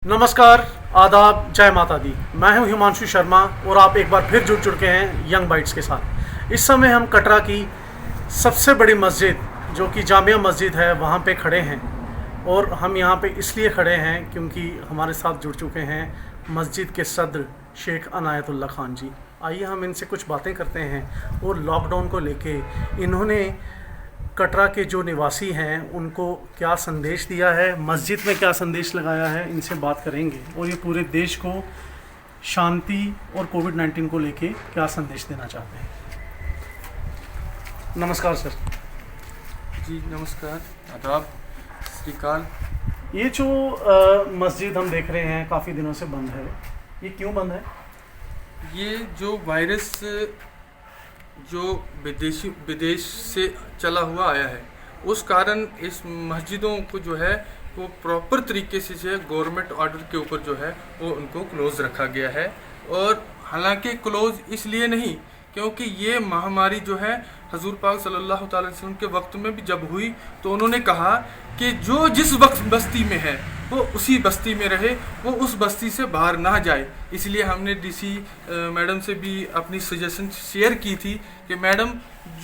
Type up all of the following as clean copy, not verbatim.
नमस्कार, आदाब, जय माता दी। मैं हूं हिमांशु शर्मा और आप एक बार फिर जुड़ चुके हैं यंग बाइट्स के साथ। इस समय हम कटरा की सबसे बड़ी मस्जिद जो कि जामिया मस्जिद है वहां पे खड़े हैं और हम यहां पे इसलिए खड़े हैं क्योंकि हमारे साथ जुड़ चुके हैं मस्जिद के सदर शेख अनायतुल्लाह खान जी। आइए हम इनसे कुछ बातें करते हैं और लॉकडाउन को लेके इन्होंने कटरा के जो निवासी हैं उनको क्या संदेश दिया है, मस्जिद में क्या संदेश लगाया है, इनसे बात करेंगे और ये पूरे देश को शांति और कोविड-19 को लेके क्या संदेश देना चाहते हैं। नमस्कार सर। जी नमस्कार, आदाब, श्रीकाल। ये जो मस्जिद हम देख रहे हैं काफ़ी दिनों से बंद है, ये क्यों बंद है? ये जो वायरस जो विदेश से चला हुआ आया है उस कारण इस मस्जिदों को जो है वो प्रॉपर तरीके से जो है गवर्नमेंट ऑर्डर के ऊपर जो है वो उनको क्लोज़ रखा गया है। और हालांकि क्लोज़ इसलिए नहीं क्योंकि ये महामारी जो है हजूर पाक सल्लल्लाहु अलैहि वसल्लम के वक्त में भी जब हुई तो उन्होंने कहा कि जो जिस वक्त बस्ती में है वो उसी बस्ती में रहे, वो उस बस्ती से बाहर ना जाए। इसलिए हमने डीसी मैडम से भी अपनी सजेशन शेयर की थी कि मैडम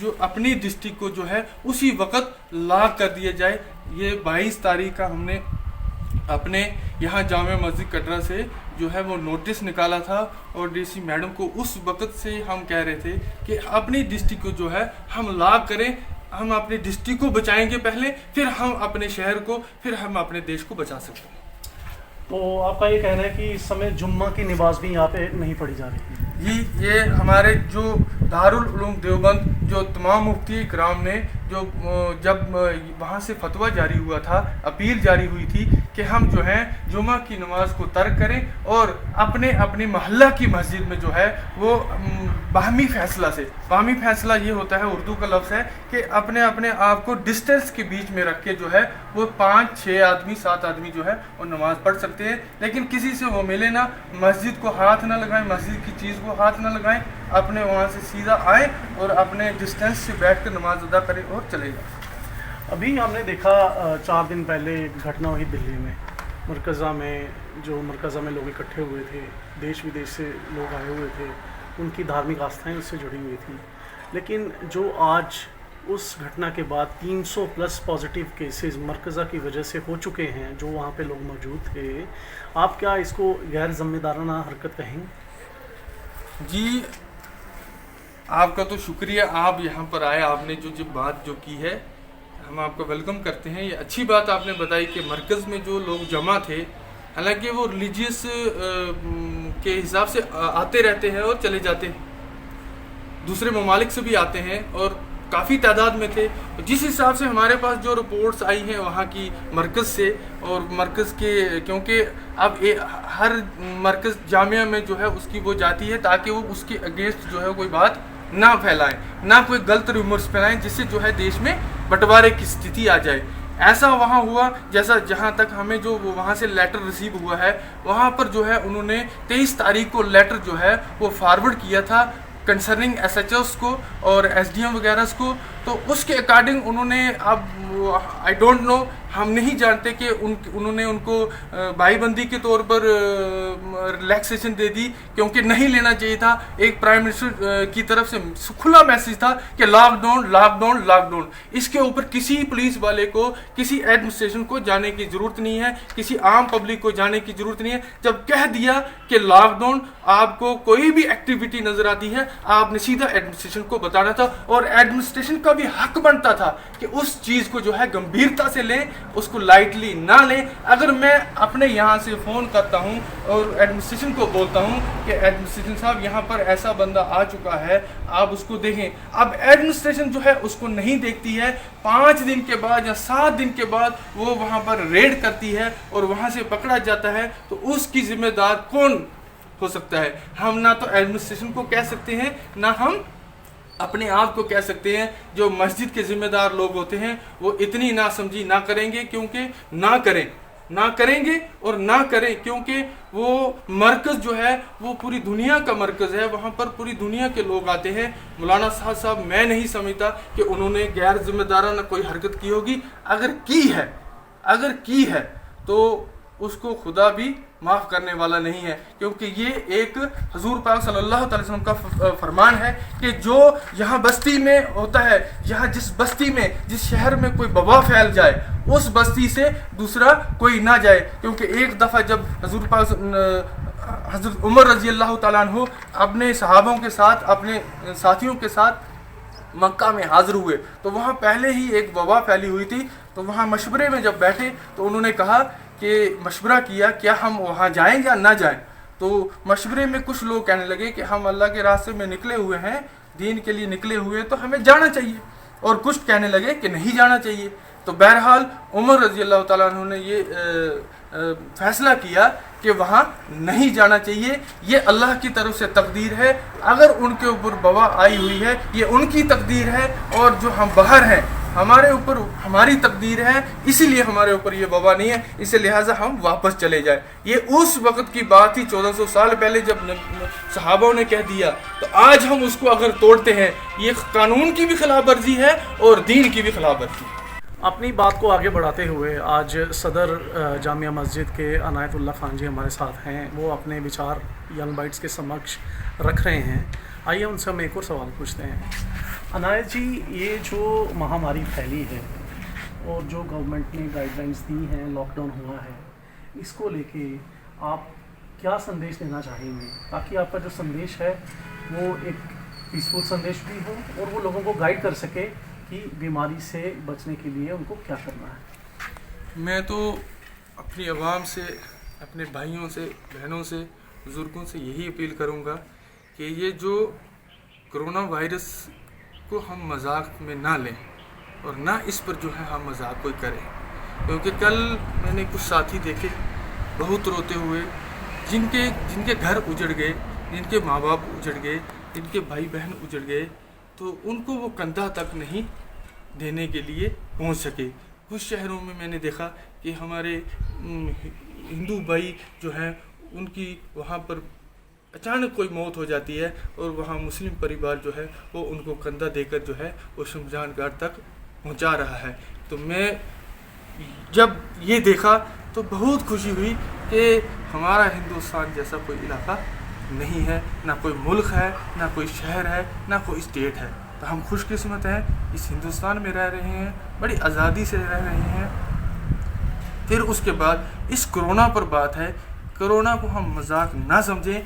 जो अपनी डिस्ट्रिक्ट को जो है उसी वक्त लॉक कर दिया जाए। ये 22 तारीख का हमने अपने यहाँ जामिया मस्जिद कटरा से जो है वो नोटिस निकाला था और डीसी मैडम को उस वक्त से हम कह रहे थे कि अपनी डिस्ट्रिक्ट को जो है हम लॉक करें, हम अपने डिस्ट्रिक्ट को बचाएंगे पहले, फिर हम अपने शहर को, फिर हम अपने देश को बचा सकते हैं। तो आपका ये कहना है कि इस समय जुम्मा की नमाज भी यहाँ पे नहीं पढ़ी जा रही? जी, ये हमारे जो दारुल उलूम देवबंद जो तमाम मुफ्ती कराम ने जो जब वहाँ से फतवा जारी हुआ था, अपील जारी हुई थी कि हम जो है जुम्मा की नमाज को तर्क करें और अपने अपने मोहल्ला की मस्जिद में जो है वो बाहमी फैसला से, बाहमी फैसला ये होता है, उर्दू का लफ्ज़ है कि अपने अपने आप को डिस्टेंस के बीच में रख के जो है वो 5, 6 आदमी, 7 आदमी जो है वो नमाज़ पढ़ सकते हैं। लेकिन किसी से वो मिले ना, मस्जिद को हाथ ना लगाएं, मस्जिद की चीज़ को हाथ ना लगाएं, अपने वहाँ से सीधा आए और अपने डिस्टेंस से बैठ कर नमाज अदा करें और चले जाएं। अभी हमने देखा 4 दिन पहले एक घटना हुई दिल्ली में, मरकज़ा में लोग इकट्ठे हुए थे, देश विदेश से लोग आए हुए थे, उनकी धार्मिक आस्थाएं उससे जुड़ी हुई थी। लेकिन जो आज उस घटना के बाद 300 प्लस पॉजिटिव केसेस मरकज़ा की वजह से हो चुके हैं, जो वहाँ पे लोग मौजूद थे, आप क्या इसको गैर ज़िम्मेदाराना हरकत कहेंगे? जी, आपका तो शुक्रिया, आप यहाँ पर आए, आपने जो बात जो की है हम आपका वेलकम करते हैं। ये अच्छी बात आपने बताई कि मरकज़ में जो लोग जमा थे, हालांकि वो रिलीजियस के हिसाब से आते रहते हैं और चले जाते हैं, दूसरे ममालिक से भी आते हैं और काफ़ी तादाद में थे। जिस हिसाब से हमारे पास जो रिपोर्ट्स आई हैं वहाँ की मरकज़ से और मरकज़ के, क्योंकि अब हर मरकज़ जामिया में जो है उसकी वो जाती है ताकि वो उसके अगेंस्ट जो है कोई बात ना फैलाएं, ना कोई गलत रूमर्स फैलाएं जिससे जो है देश में बंटवारे की स्थिति आ जाए। ऐसा वहाँ हुआ, जैसा जहाँ तक हमें जो वहाँ से लेटर रिसीव हुआ है, वहाँ पर जो है उन्होंने 23 तारीख को लेटर जो है वो फॉरवर्ड किया था कंसर्निंग SHOs को और SDM वगैरह को। तो उसके अकॉर्डिंग उन्होंने, अब आई डोंट नो, हम नहीं जानते कि उन्होंने उनको भाईबंदी के तौर पर रिलैक्सेशन दे दी, क्योंकि नहीं लेना चाहिए था। एक प्राइम मिनिस्टर की तरफ से खुला मैसेज था कि लॉकडाउन लॉकडाउन लॉकडाउन। इसके ऊपर किसी पुलिस वाले को, किसी एडमिनिस्ट्रेशन को जाने की ज़रूरत नहीं है, किसी आम पब्लिक को जाने की ज़रूरत नहीं है। जब कह दिया कि लॉकडाउन, आपको कोई भी एक्टिविटी नज़र आती है आपने सीधा एडमिनिस्ट्रेशन को बताना था और एडमिनिस्ट्रेशन का भी हक बनता था कि उस चीज़ को जो है गंभीरता से लें, उसको लाइटली ना लें। अगर मैं अपने यहाँ से फ़ोन करता हूँ और एडमिनिस्ट्रेशन को बोलता हूँ कि एडमिनिस्ट्रेशन साहब यहाँ पर ऐसा बंदा आ चुका है, आप उसको देखें, अब एडमिनिस्ट्रेशन जो है उसको नहीं देखती है। 5 दिन के बाद या 7 दिन के बाद वो वहाँ पर रेड करती है और वहाँ से पकड़ा जाता है, तो उसकी जिम्मेदार कौन हो सकता है? हम ना तो एडमिनिस्ट्रेशन को कह सकते हैं, ना हम अपने आप को कह सकते हैं। जो मस्जिद के ज़िम्मेदार लोग होते हैं वो इतनी नासमझी ना करेंगे, क्योंकि ना करेंगे और ना करें, क्योंकि वो मरकज़ जो है वो पूरी दुनिया का मरकज़ है, वहाँ पर पूरी दुनिया के लोग आते हैं। मौलाना साहब, मैं नहीं समझता कि उन्होंने गैर जिम्मेदाराना कोई हरकत की होगी। अगर की है तो اس کو خدا بھی معاف کرنے والا نہیں ہے، کیونکہ یہ ایک حضور پاک صلی اللہ علیہ وسلم کا فرمان ہے کہ جو یہاں بستی میں ہوتا ہے، یہاں جس بستی میں جس شہر میں کوئی وبا پھیل جائے اس بستی سے دوسرا کوئی نہ جائے، کیونکہ ایک دفعہ جب حضور پاک حضرت عمر رضی اللہ تعالیٰ عنہ اپنے صحابوں کے ساتھ اپنے ساتھیوں کے ساتھ مکہ میں حاضر ہوئے تو وہاں پہلے ہی ایک وبا پھیلی ہوئی تھی، تو وہاں مشورے میں جب بیٹھے تو انہوں نے کہا کہ مشورہ کیا کیا ہم وہاں جائیں یا نہ جائیں، تو مشورے میں کچھ لوگ کہنے لگے کہ ہم اللہ کے راستے میں نکلے ہوئے ہیں، دین کے لیے نکلے ہوئے ہیں تو ہمیں جانا چاہیے، اور کچھ کہنے لگے کہ نہیں جانا چاہیے۔ تو بہرحال عمر رضی اللہ تعالیٰ عنہ نے یہ فیصلہ کیا کہ وہاں نہیں جانا چاہیے، یہ اللہ کی طرف سے تقدیر ہے، اگر ان کے اوپر وبا آئی ہوئی ہے یہ ان کی تقدیر ہے، اور جو ہم باہر ہیں ہمارے اوپر ہماری تقدیر ہے، اسی لیے ہمارے اوپر یہ وبا نہیں ہے، اسے لہٰذا ہم واپس چلے جائیں۔ یہ اس وقت کی بات تھی 1400 سال پہلے جب صحابوں نے کہہ دیا، تو آج ہم اس کو اگر توڑتے ہیں یہ قانون کی بھی خلاف ورزی ہے اور دین کی بھی خلاف ورزی ہے۔ اپنی بات کو آگے بڑھاتے ہوئے آج صدر جامعہ مسجد کے عنایت اللہ خان جی ہمارے ساتھ ہیں، وہ اپنے وچار ینگ بائٹس کے سمکش رکھ رہے ہیں۔ آئیے ان سے ہم ایک اور سوال پوچھتے ہیں۔ عنایت جی، یہ جو مہاماری پھیلی ہے اور جو گورنمنٹ نے گائیڈ لائنس دی ہیں، لاک ڈاؤن ہوا ہے، اس کو لے کے آپ کیا سندیش دینا چاہیں گے تاکہ آپ کا جو سندیش ہے وہ ایک پیسفل سندیش بھی ہو اور وہ لوگوں کو گائیڈ کر سکے کہ بیماری سے بچنے کے لیے ان کو کیا کرنا ہے؟ میں تو اپنی عوام سے، اپنے بھائیوں سے، بہنوں سے، بزرگوں سے یہی اپیل کروں گا کہ یہ جو کرونا وائرس کو ہم مذاق میں نہ لیں اور نہ اس پر جو ہے ہم مذاق کوئی کریں، کیونکہ کل میں نے کچھ ساتھی دیکھے بہت روتے ہوئے، جن کے گھر اجڑ گئے، جن کے ماں باپ اجڑ گئے، جن کے بھائی بہن اجڑ گئے، تو ان کو وہ کندھا تک نہیں دینے کے لیے پہنچ سکے۔ کچھ شہروں میں میں نے دیکھا کہ ہمارے ہندو بھائی جو ہیں ان کی وہاں پر اچانک کوئی موت ہو جاتی ہے اور وہاں مسلم پریوار جو ہے وہ ان کو کندھا دے کر جو ہے وہ شمشان گھاٹ تک پہنچا رہا ہے۔ تو میں جب یہ دیکھا تو بہت خوشی ہوئی کہ ہمارا ہندوستان جیسا کوئی علاقہ نہیں ہے، نہ کوئی ملک ہے، نہ کوئی شہر ہے، نہ کوئی اسٹیٹ ہے۔ تو ہم خوش قسمت ہیں، اس ہندوستان میں رہ رہے ہیں، بڑی آزادی سے رہ رہے ہیں۔ پھر اس کے بعد اس کرونا پر بات ہے، کرونا کو ہم مذاق نہ سمجھیں،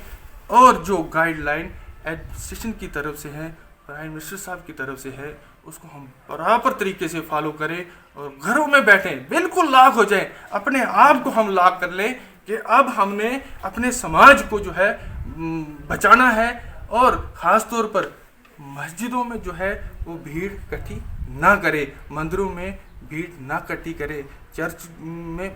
اور جو گائیڈ لائن ایڈمنسٹریشن کی طرف سے ہے، پرائم منسٹر صاحب کی طرف سے ہے، اس کو ہم برابر طریقے سے فالو کریں اور گھروں میں بیٹھیں، بالکل لاک ہو جائیں، اپنے آپ کو ہم لاک کر لیں کہ اب ہم نے اپنے سماج کو جو ہے بچانا ہے، اور خاص طور پر مسجدوں میں جو ہے وہ بھیڑ اکٹھی نہ کرے، مندروں میں بھیڑ نہ اکٹھی کرے، چرچ میں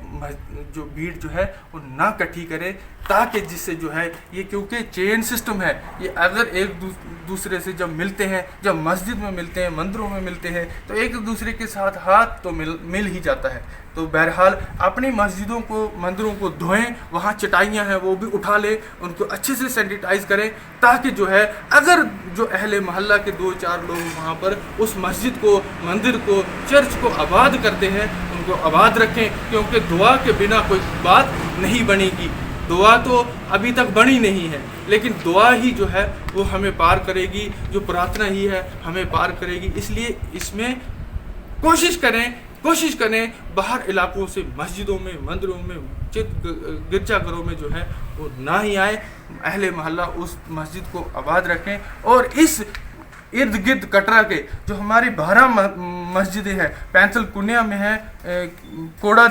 جو بھیڑ جو ہے وہ نہ اکٹھی کرے، تاکہ جس سے جو ہے یہ، کیونکہ چین سسٹم ہے، یہ اگر ایک دوسرے سے جب ملتے ہیں، جب مسجد میں ملتے ہیں، مندروں میں ملتے ہیں، تو ایک دوسرے کے ساتھ ہاتھ تو مل ہی جاتا ہے۔ تو بہرحال اپنی مسجدوں کو، مندروں کو دھوئیں، وہاں چٹائیاں ہیں وہ بھی اٹھا لیں، ان کو اچھے سے سینیٹائز کریں، تاکہ جو ہے اگر جو اہل محلہ کے 2-4 لوگ وہاں پر اس مسجد کو، مندر کو، چرچ کو آباد کرتے ہیں، ان کو آباد رکھیں، کیونکہ دعا کے بنا کوئی بات نہیں بنے گی۔ دعا تو ابھی تک بنی نہیں ہے، لیکن دعا ہی جو ہے وہ ہمیں پار کرے گی، جو پرارتھنا ہی ہے ہمیں پار کرے گی۔ اس لیے اس میں کوشش کریں باہر علاقوں سے مسجدوں میں، مندروں میں، گرجا گھروں میں جو ہے وہ نہ ہی آئیں، اہل محلہ اس مسجد کو آباد رکھیں، اور اس ارد گرد کٹرا کے جو ہماری 12 مسجدیں ہیں، پینتھل کنیا میں ہے، کوڑا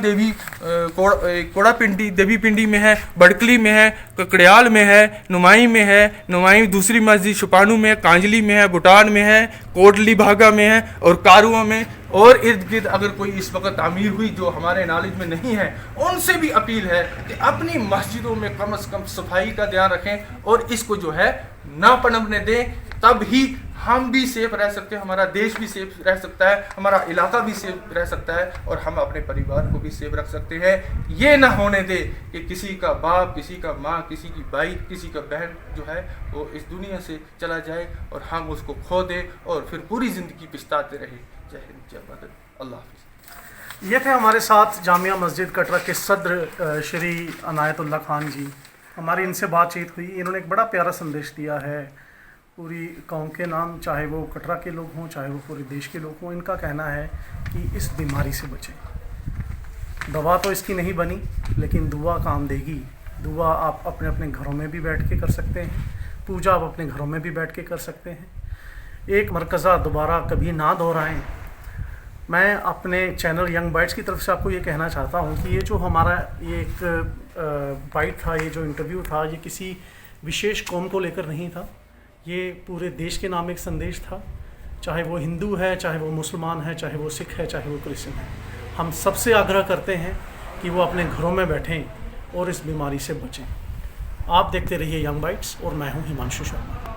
پنڈی دیوی پنڈی میں ہے، بڑکلی میں ہے، ککڑیال میں ہے، نمائی میں ہے، نمائی دوسری مسجد شپانو میں ہے، کانجلی میں ہے، بھوٹان میں ہے، کوٹلی بھاگا میں ہے، اور کارواں میں، اور ارد گرد اگر کوئی اس وقت تعمیر ہوئی جو ہمارے نالج میں نہیں ہے، ان سے بھی اپیل ہے کہ اپنی مسجدوں میں کم از کم صفائی کا دھیان رکھیں اور اس کو جو ہے نہ پنپنے دیں، تب ہی ہم بھی سیف رہ سکتے ہیں، ہمارا دیش بھی سیف رہ سکتا ہے، ہمارا علاقہ بھی سیف رہ سکتا ہے، اور ہم اپنے پریوار کو بھی سیف رکھ سکتے ہیں۔ یہ نہ ہونے دے کہ کسی کا باپ، کسی کا ماں، کسی کی بھائی، کسی کا بہن جو ہے وہ اس دنیا سے چلا جائے اور ہم اس کو کھو دیں اور پھر پوری زندگی پچھتاتے رہے۔ جے ہند، جے بھارت، اللہ حافظ۔ ये थे हमारे साथ जामिया मस्जिद कटरा के सदर श्री अनायतुल्ला खान जी। हमारी इनसे बातचीत हुई, इन्होंने एक बड़ा प्यारा संदेश दिया है पूरी कौम के नाम, चाहे वो कटरा के लोग हों चाहे वो पूरे देश के लोग हों। इनका कहना है कि इस बीमारी से बचें। दवा तो इसकी नहीं बनी, लेकिन दुआ काम देगी। दुआ आप अपने अपने घरों में भी बैठ के कर सकते हैं, पूजा आप अपने घरों में भी बैठ के कर सकते हैं। एक मरकज़ा दोबारा कभी ना दोहराएं। मैं अपने चैनल यंग बाइट्स की तरफ से आपको ये कहना चाहता हूँ कि ये जो हमारा ये एक बाइट था, ये जो इंटरव्यू था, ये किसी विशेष कौम को लेकर नहीं था। ये पूरे देश के नाम एक संदेश था, चाहे वो हिंदू है, चाहे वो मुसलमान है, चाहे वो सिख है, चाहे वो क्रिश्चियन है। हम सबसे आग्रह करते हैं कि वो अपने घरों में बैठें और इस बीमारी से बचें। आप देखते रहिए यंग बाइट्स और मैं हूँ हिमांशु शर्मा।